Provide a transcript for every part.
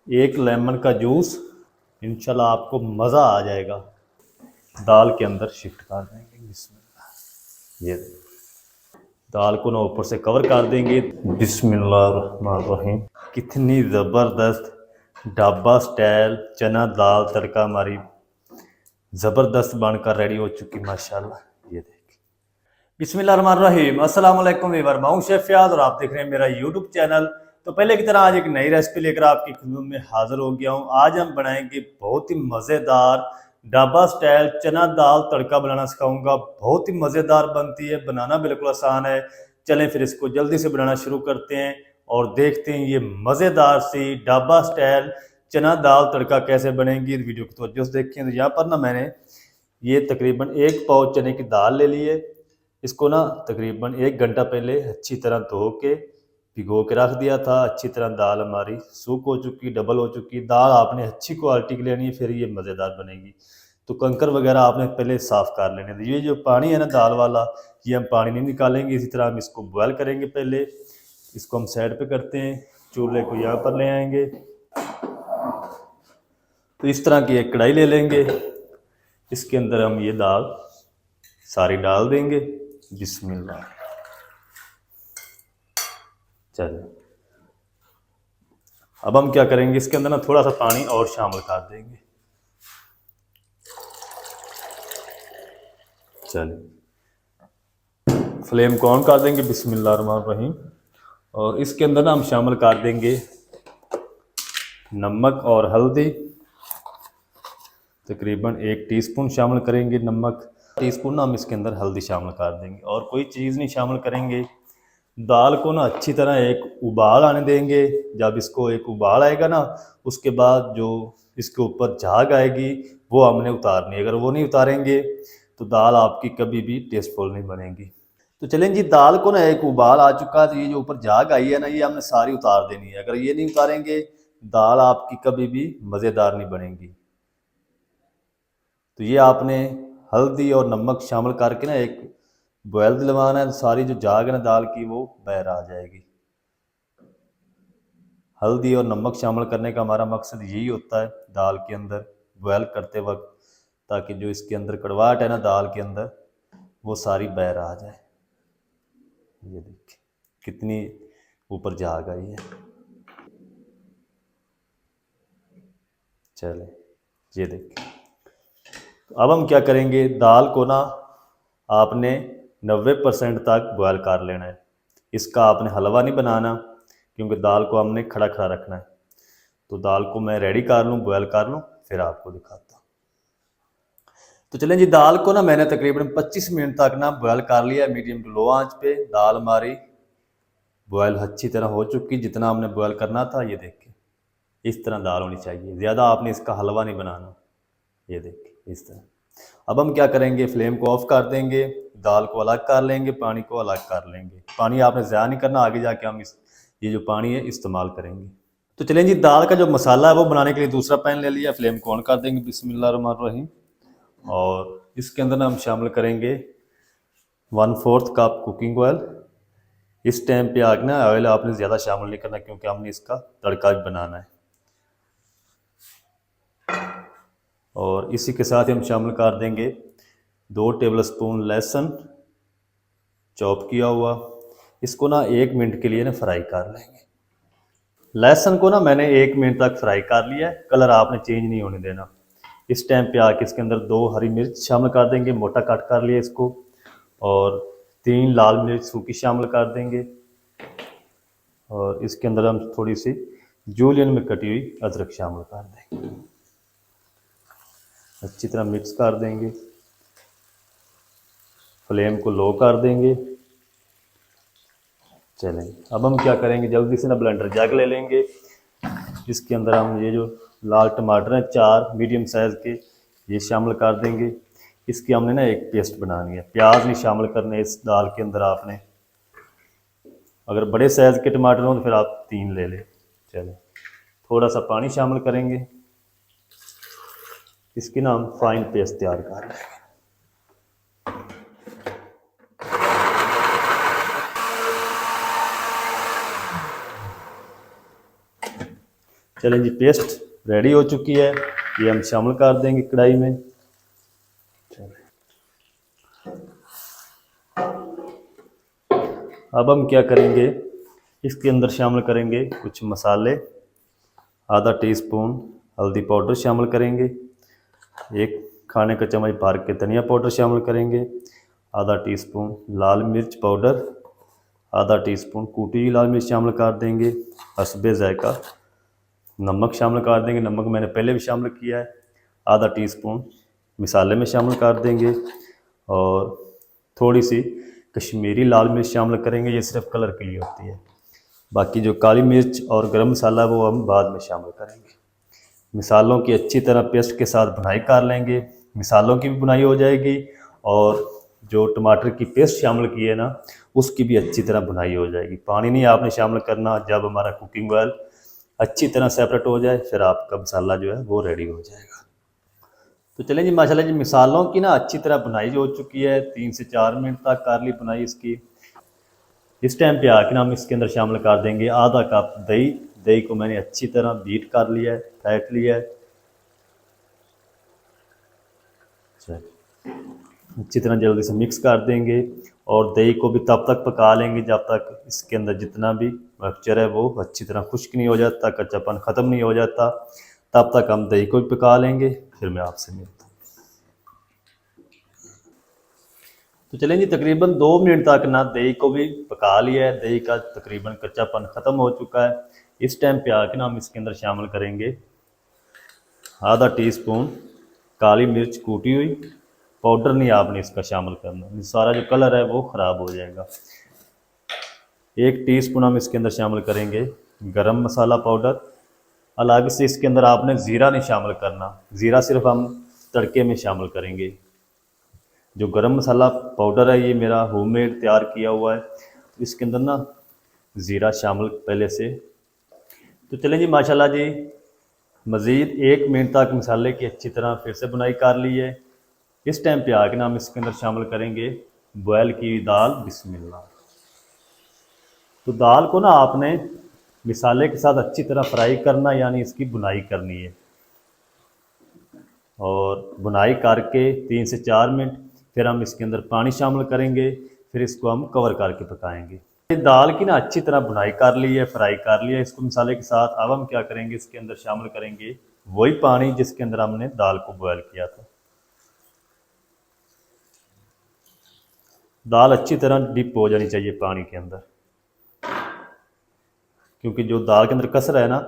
एक लेमन का जूस, इंशाल्लाह आपको मज़ा आ जाएगा। दाल के अंदर शिफ्ट कर देंगे। बिस्मिल्लाह। ये दाल को ना ऊपर से कवर कर देंगे। बिस्मिल्लाहिर्रहमानिर्रहीम। कितनी ज़बरदस्त ढाबा स्टाइल चना दाल तड़का हमारी ज़बरदस्त बनकर रेडी हो चुकी माशाल्लाह। ये देखिए। बिस्मिल्लाहिर्रहमानिर्रहीम। अस्सलाम वालेकुम वीवर, मैं हूं शेफ फयाज और आप देख रहे हैं मेरा यूट्यूब चैनल। तो पहले की तरह आज एक नई रेसिपी लेकर आपकी खिदमत में हाजिर हो गया हूं। आज हम बनाएंगे बहुत ही मज़ेदार ढाबा स्टाइल चना दाल तड़का बनाना सिखाऊंगा। बहुत ही मज़ेदार बनती है, बनाना बिल्कुल आसान है। चलें फिर इसको जल्दी से बनाना शुरू करते हैं और देखते हैं ये मज़ेदार सी ढाबा स्टाइल चना दाल तड़का कैसे बनेगी। वीडियो को तवज्जो से देखें। तो यहाँ पर ना मैंने ये तकरीबन 1 पाव चने की दाल ले ली है। इसको ना तकरीबन 1 घंटा पहले अच्छी तरह धो के भिगो के रख दिया था। अच्छी तरह दाल हमारी सूख हो चुकी, डबल हो चुकी। दाल आपने अच्छी क्वालिटी की लेनी है, फिर ये मज़ेदार बनेगी। तो कंकर वगैरह आपने पहले साफ़ कर लेने थे। ये जो पानी है ना दाल वाला, ये हम पानी नहीं निकालेंगे। इसी तरह हम इसको बॉयल करेंगे। पहले इसको हम साइड पे करते हैं। चूल्हे को यहाँ पर ले आएंगे। तो इस तरह की एक कढ़ाई ले लेंगे। इसके अंदर हम ये दाल सारी डाल देंगे। बिस्मिल्लाह। चलिए अब हम क्या करेंगे, इसके अंदर ना थोड़ा सा पानी और शामिल कर देंगे। चलिए फ्लेम को ऑन कर देंगे। बिस्मिल्लाहिर्रहमानिर्रहीम। और इसके अंदर ना हम शामिल कर देंगे नमक और हल्दी। तकरीबन 1 टीस्पून शामिल करेंगे नमक। टीस्पून ना हम इसके अंदर हल्दी शामिल कर देंगे और कोई चीज़ नहीं शामिल करेंगे। दाल को ना अच्छी तरह एक उबाल आने देंगे। जब इसको एक उबाल आएगा ना, उसके बाद जो इसके ऊपर झाग आएगी वो हमने उतारनी है। अगर वो नहीं उतारेंगे तो दाल आपकी कभी भी टेस्टफुल नहीं बनेगी। तो चलें जी, दाल को ना एक उबाल आ चुका है। तो ये जो ऊपर झाग आई है ना, ये हमने सारी उतार देनी है। अगर ये नहीं उतारेंगे दाल आपकी कभी भी मज़ेदार नहीं बनेगी। तो ये आपने हल्दी और नमक शामिल करके ना एक बॉयल दिलवाना है। सारी जो झाग है ना दाल की वो बाहर आ जाएगी। हल्दी और नमक शामिल करने का हमारा मकसद यही होता है दाल के अंदर बॉयल करते वक्त, ताकि जो इसके अंदर कड़वाहट है ना दाल के अंदर वो सारी बाहर आ जाए। ये देखिए कितनी ऊपर झाग आई है। चले ये देखिए। तो अब हम क्या करेंगे, दाल को ना आपने 90% तक बॉयल कर लेना है। इसका आपने हलवा नहीं बनाना, क्योंकि दाल को हमने खड़ा खड़ा रखना है। तो दाल को मैं रेडी कर लूँ, बॉयल कर लूँ, फिर आपको दिखाता हूँ। तो चलें जी, दाल को ना मैंने तकरीबन 25 मिनट तक ना बॉयल कर लिया, मीडियम टू लो आंच पे। दाल हमारी बॉयल अच्छी तरह हो चुकी, जितना हमने बॉयल करना था। ये देखिए इस तरह दाल होनी चाहिए, ज़्यादा आपने इसका हलवा नहीं बनाना। ये देखिए इस तरह। अब हम क्या करेंगे, फ्लेम को ऑफ कर देंगे, दाल को अलग कर लेंगे, पानी को अलग कर लेंगे। पानी आपने ज़्यादा नहीं करना, आगे जाके हम ये जो पानी है इस्तेमाल करेंगे। तो चलें जी, दाल का जो मसाला है वो बनाने के लिए दूसरा पैन ले लिया। फ्लेम को ऑन कर देंगे। बिस्मिल्लाहिर्रहमानिर्रहीम। और इसके अंदर हम शामिल करेंगे 1/4 कप कुकिंग ऑयल। इस टाइम पे आग ना ऑयल आपने ज़्यादा शामिल नहीं करना, क्योंकि हमने इसका तड़का भी बनाना है। और इसी के साथ हम शामिल कर देंगे 2 टेबलस्पून लहसुन चॉप किया हुआ। इसको ना 1 मिनट के लिए ना फ्राई कर लेंगे। लहसुन को ना मैंने 1 मिनट तक फ्राई कर लिया है। कलर आपने चेंज नहीं होने देना। इस टाइम पे आके इसके अंदर 2 हरी मिर्च शामिल कर देंगे, मोटा कट कर लिया इसको। और 3 लाल मिर्च सूखी शामिल कर देंगे। और इसके अंदर हम थोड़ी सी जूलियन में कटी हुई अदरक शामिल कर देंगे। अच्छी तरह मिक्स कर देंगे। फ्लेम को लो कर देंगे। चलें अब हम क्या करेंगे, जल्दी से ना ब्लेंडर जग ले लेंगे। इसके अंदर हम ये जो लाल टमाटर हैं 4 मीडियम साइज़ के, ये शामिल कर देंगे। इसकी हमने ना एक पेस्ट बनानी है। प्याज नहीं शामिल करने इस दाल के अंदर आपने। अगर बड़े साइज़ के टमाटर हो तो फिर आप 3 ले लें। चलें थोड़ा सा पानी शामिल करेंगे। इसकी ना हम फाइन पेस्ट तैयार कर लेंगे। चलें जी, पेस्ट रेडी हो चुकी है, ये हम शामिल कर देंगे कढ़ाई में। अब हम क्या करेंगे, इसके अंदर शामिल करेंगे कुछ मसाले। आधा टीस्पून हल्दी पाउडर शामिल करेंगे, एक खाने का चम्मच भर के धनिया पाउडर शामिल करेंगे, आधा टीस्पून लाल मिर्च पाउडर, आधा टीस्पून कूटी हुई लाल मिर्च शामिल कर देंगे, हस्बे जायका नमक शामिल कर देंगे, नमक मैंने पहले भी शामिल किया है। आधा टीस्पून मिसाले में शामिल कर देंगे और थोड़ी सी कश्मीरी लाल मिर्च शामिल करेंगे, ये सिर्फ कलर के लिए होती है। बाकी जो काली मिर्च और गरम मसाला वो हम बाद में शामिल करेंगे। मिसालों की अच्छी तरह पेस्ट के साथ भुनाई कर लेंगे, मिसालों की भी भुनाई हो जाएगी और जो टमाटर की पेस्ट शामिल की है ना, उसकी भी अच्छी तरह भुनाई हो जाएगी। पानी नहीं आपने शामिल करना, जब हमारा कुकिंग ऑयल अच्छी तरह सेपरेट हो जाए फिर आपका मसाला जो है वो रेडी हो जाएगा। तो चलें जी, माशाल्लाह जी मिसालों की ना अच्छी तरह भुनाई हो चुकी है, 3 से 4 मिनट तक कर ली भुनाई इसकी। इस टाइम पे आके ना हम इसके अंदर शामिल कर देंगे आधा कप दही। दही को मैंने अच्छी तरह बीट कर लिया है, फेंट लिया है। अच्छी तरह जल्दी से मिक्स कर देंगे और दही को भी तब तक पका लेंगे जब तक इसके अंदर जितना भी मिक्सचर है वो अच्छी तरह खुश्क नहीं हो जाता, कच्चापन ख़त्म नहीं हो जाता। तब तक हम दही को भी पका लेंगे, फिर मैं आपसे मिलता हूँ। तो चलें जी, तकरीबन 2 मिनट तक ना दही को भी पका लिया है, दही का तकरीबन कच्चापन ख़त्म हो चुका है। इस टाइम पे आके ना हम इसके अंदर शामिल करेंगे आधा टीस्पून काली मिर्च कूटी हुई, पाउडर नहीं आपने इसका शामिल करना, सारा जो कलर है वो ख़राब हो जाएगा। 1 टीस्पून हम इसके अंदर शामिल करेंगे गरम मसाला पाउडर। अलग से इसके अंदर आपने ज़ीरा नहीं शामिल करना, ज़ीरा सिर्फ हम तड़के में शामिल करेंगे। जो गरम मसाला पाउडर है ये मेरा होममेड तैयार किया हुआ है, तो इसके अंदर ना ज़ीरा शामिल पहले से। तो चलें जी, माशाल्लाह जी मज़ीद 1 मिनट तक मसाले की अच्छी तरह फिर से बुनाई कर ली है। इस टाइम पे आके ना हम इसके अंदर शामिल करेंगे बॉयल की दाल। बिस्मिल्लाह। तो दाल को ना आपने मिसाले के साथ अच्छी तरह फ्राई करना, यानी इसकी बुनाई करनी है। और बुनाई करके 3 से 4 मिनट फिर हम इसके अंदर पानी शामिल करेंगे, फिर इसको हम कवर करके पकाएंगे। दाल की ना अच्छी तरह बुनाई कर ली है, फ्राई कर लिया है इसको मसाले के साथ। अब हम क्या करेंगे, इसके अंदर शामिल करेंगे वही पानी जिसके अंदर हमने दाल को बॉयल किया था। दाल अच्छी तरह डिप हो जानी चाहिए पानी के अंदर, क्योंकि जो दाल के अंदर कसर है ना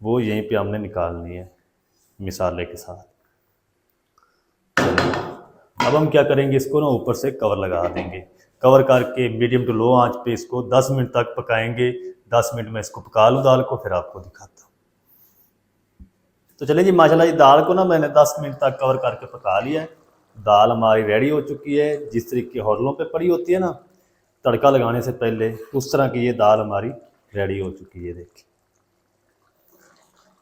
वो यहीं पे हमने निकालनी है मिसाले के साथ। अब हम क्या करेंगे, इसको ना ऊपर से कवर लगा देंगे। कवर करके मीडियम टू लो आंच पे इसको 10 मिनट तक पकाएंगे। 10 मिनट में इसको पका लूँ दाल को, फिर आपको दिखाता हूँ। तो चलिए जी, माशाल्लाह ये दाल को ना मैंने 10 मिनट तक कवर करके पका लिया है। दाल हमारी रेडी हो चुकी है। जिस तरीके होटलों पे पड़ी होती है ना तड़का लगाने से पहले, उस तरह की ये दाल हमारी रेडी हो चुकी है। देखिए,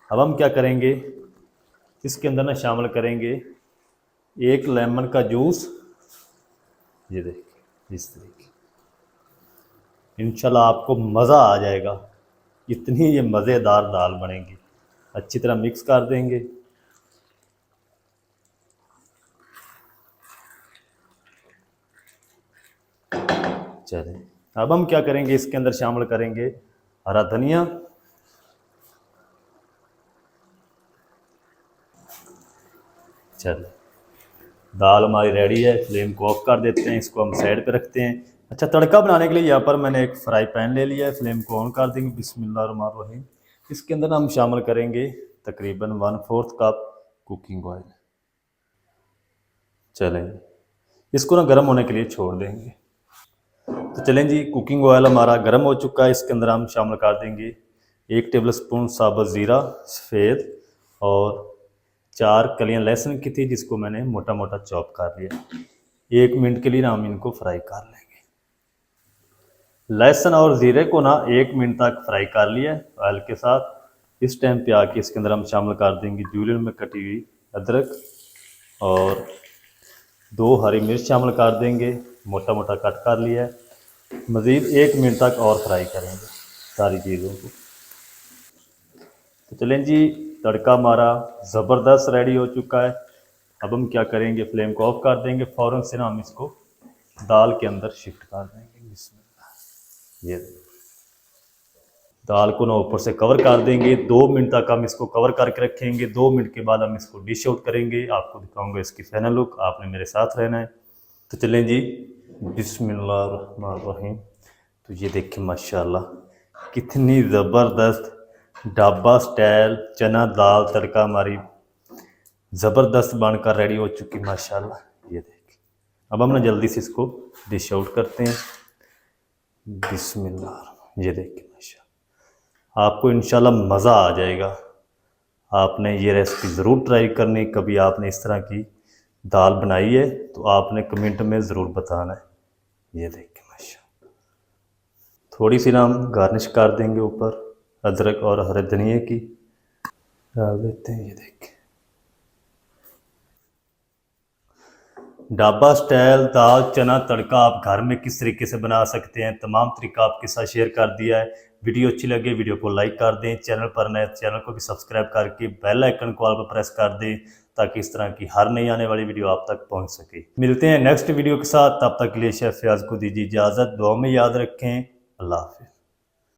अब हम क्या करेंगे, इसके अंदर ना शामिल करेंगे 1 लेमन का जूस। ये देखिए इस तरीके, इंशाल्लाह आपको मज़ा आ जाएगा। इतनी ये मज़ेदार दाल बनेगी। अच्छी तरह मिक्स कर देंगे। चलिए, अब हम क्या करेंगे, इसके अंदर शामिल करेंगे हरा धनिया। चलिए, दाल हमारी रेडी है। फ्लेम को ऑफ कर देते हैं, इसको हम साइड पे रखते हैं। अच्छा, तड़का बनाने के लिए यहाँ पर मैंने एक फ्राई पैन ले लिया है। फ्लेम को ऑन कर देंगे। बिस्मिल्लाहिर्रहमानिर्रहीम। इसके अंदर हम शामिल करेंगे तकरीबन 1/4 कप कुकिंग ऑयल। चलें, इसको ना गर्म होने के लिए छोड़ देंगे। तो चलें जी, कुकिंग ऑयल हमारा गर्म हो चुका है। इसके अंदर हम शामिल कर देंगे 1 टेबल स्पून साबुत ज़ीरा सफ़ेद और 4 कलियां लहसुन की थी, जिसको मैंने मोटा मोटा चॉप कर लिया। 1 मिनट के लिए ना हम इनको फ्राई कर लेंगे। लहसुन और ज़ीरे को ना 1 मिनट तक फ्राई कर लिया ऑयल के साथ। इस टाइम पे आके इसके अंदर हम शामिल कर देंगे जूलियन में कटी हुई अदरक और 2 हरी मिर्च शामिल कर देंगे, मोटा मोटा कट कर लिया है। मज़ीद 1 मिनट तक और फ्राई करेंगे सारी चीज़ों को। तो चलें जी, तड़का हमारा ज़बरदस्त रेडी हो चुका है। अब हम क्या करेंगे, फ्लेम को ऑफ कर देंगे, फ़ौरन से ना हम इसको दाल के अंदर शिफ्ट कर देंगे। बिस्मिल्लाह। ये दाल को ना ऊपर से कवर कर देंगे। 2 मिनट तक हम इसको कवर करके रखेंगे। 2 मिनट के बाद हम इसको डिश आउट करेंगे। आपको दिखाऊंगा इसकी फाइनल लुक, आपने मेरे साथ रहना है। तो चलें जी, बिस्मिल्लाहिर्रहमानिर्रहीम। तो ये देखिए माशाल्लाह कितनी ज़बरदस्त ढाबा स्टाइल चना दाल तड़का हमारी ज़बरदस्त बनकर रेडी हो चुकी माशाल्लाह। ये देखिए, अब हम ना जल्दी से इसको डिश आउट करते हैं। बिस्मिल्लाह। ये देखिए माशाल्लाह, आपको इंशाल्लाह मज़ा आ जाएगा। आपने ये रेसिपी ज़रूर ट्राई करनी। कभी आपने इस तरह की दाल बनाई है तो आपने कमेंट में ज़रूर बताना है। ये देखिए माशाल्लाह, थोड़ी सी ना हम गार्निश कर देंगे ऊपर अदरक और हरे धनिए की डाल देते हैं। ये देखिए ढाबा स्टाइल दाल चना तड़का आप घर में किस तरीके से बना सकते हैं, तमाम तरीका आपके साथ शेयर कर दिया है। वीडियो अच्छी लगे वीडियो को लाइक कर दें, चैनल पर नए चैनल को भी सब्सक्राइब करके बेल आइकन को ऑल पर प्रेस कर दें ताकि इस तरह की हर नई आने वाली वीडियो आप तक पहुंच सके। मिलते हैं नेक्स्ट वीडियो के साथ, तब तक के लिए शेफ फयाज को दीजिए इजाज़त। दुआ में याद रखें। अल्लाह हाफिज़।